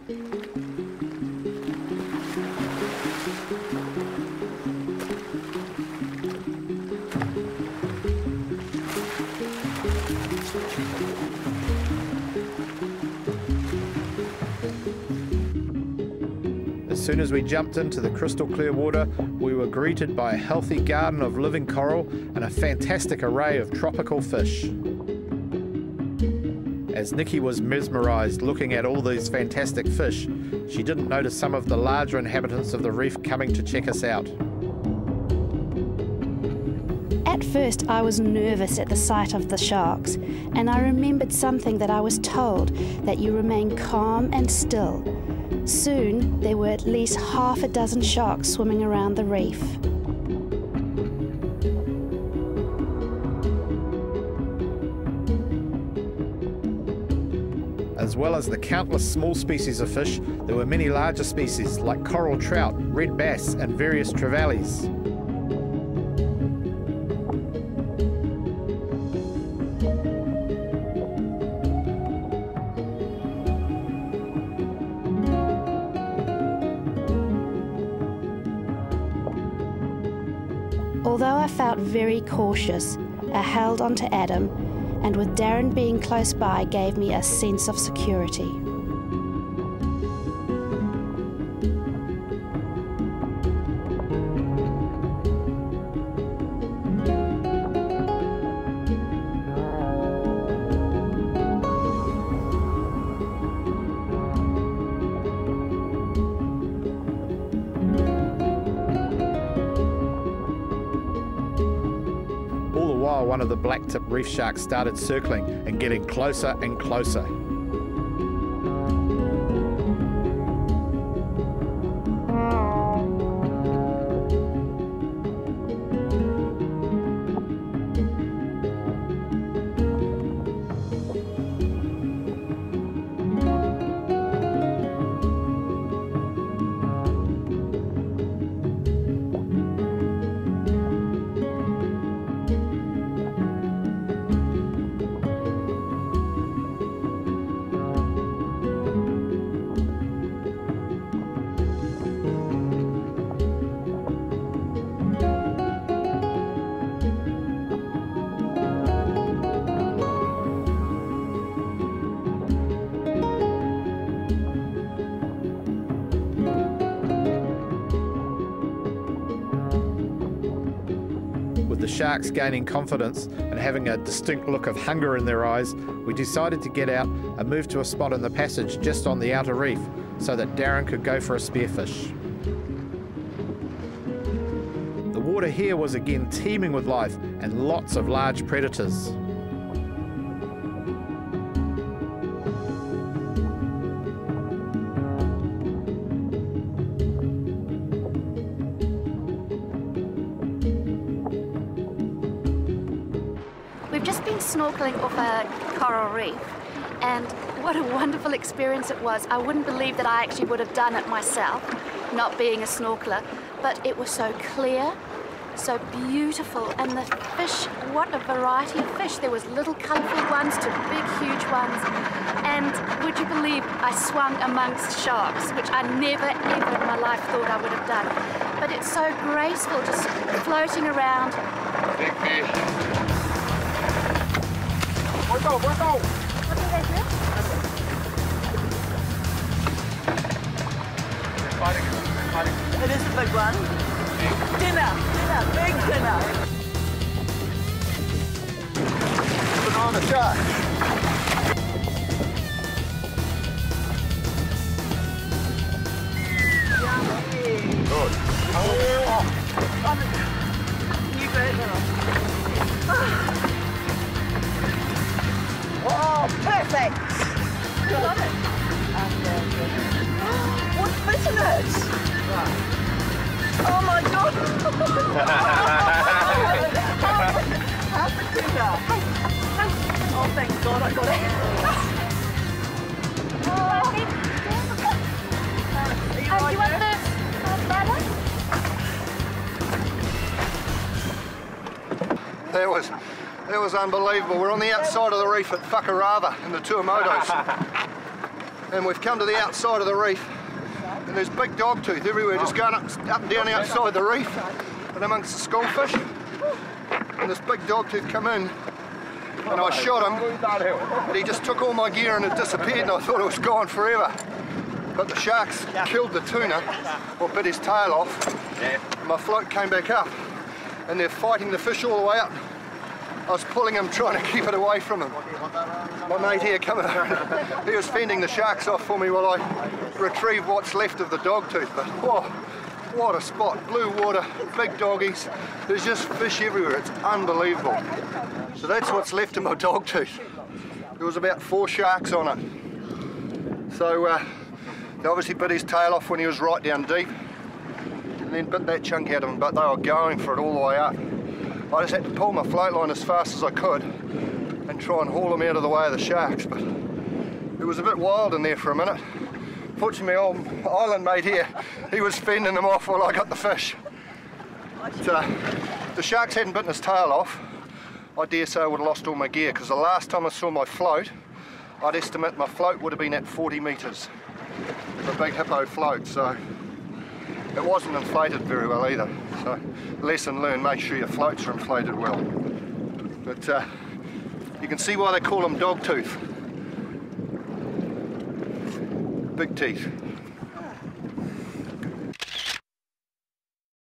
As soon as we jumped into the crystal clear water, we were greeted by a healthy garden of living coral and a fantastic array of tropical fish. As Nikki was mesmerised looking at all these fantastic fish, she didn't notice some of the larger inhabitants of the reef coming to check us out. At first I was nervous at the sight of the sharks, and I remembered something that I was told, that you remain calm and still. Soon there were at least half a dozen sharks swimming around the reef. As well as the countless small species of fish, there were many larger species like coral trout, red bass and various trevallies. Although I felt very cautious, I held on to Adam, and with Darren being close by gave me a sense of security. While one of the black-tip reef sharks started circling and getting closer and closer. With the sharks gaining confidence and having a distinct look of hunger in their eyes, we decided to get out and move to a spot in the passage just on the outer reef so that Darren could go for a spearfish. The water here was again teeming with life and lots of large predators. We've just been snorkeling off a coral reef, and what a wonderful experience it was. I wouldn't believe that I actually would have done it myself, not being a snorkeler, but it was so clear, so beautiful, and the fish, what a variety of fish. There was little colourful ones to big, huge ones, and would you believe I swung amongst sharks, which I never, ever in my life thought I would have done. But it's so graceful, just floating around. Big fish. Work out, work out! What do they do? It is a big one. Dinner, big dinner. Banana shark. Yummy. Good. Oh. Can you grab it? Oh, perfect! I love it. What fish is it? Oh my God! Half a tuna. Oh, thank God I got it. Do you want this? That was unbelievable. We're on the outside of the reef at Fakarava in the Tuamotus. And we've come to the outside of the reef, and there's big dogtooth everywhere, just going up and down outside the reef and amongst the schoolfish. And this big dogtooth come in, and I shot him, and he just took all my gear and it disappeared, and I thought it was gone forever. But the sharks killed the tuna, or bit his tail off, and my float came back up, and they're fighting the fish all the way up. I was pulling him, trying to keep it away from him. My mate here coming over, he was fending the sharks off for me while I retrieved what's left of the dogtooth. But whoa, what a spot, blue water, big doggies, there's just fish everywhere, it's unbelievable. So that's what's left of my dogtooth. There was about 4 sharks on it. So they obviously bit his tail off when he was right down deep, and then bit that chunk out of him, but they were going for it all the way up. I just had to pull my float line as fast as I could and try and haul them out of the way of the sharks, but it was a bit wild in there for a minute. Fortunately, my old island mate here, he was fending them off while I got the fish. But, the sharks hadn't bitten his tail off, I dare say I would have lost all my gear, because the last time I saw my float, I'd estimate my float would have been at 40 metres. A big hippo float, so it wasn't inflated very well either. So lesson learned, make sure your floats are inflated well. But you can see why they call them dogtooth. Big teeth.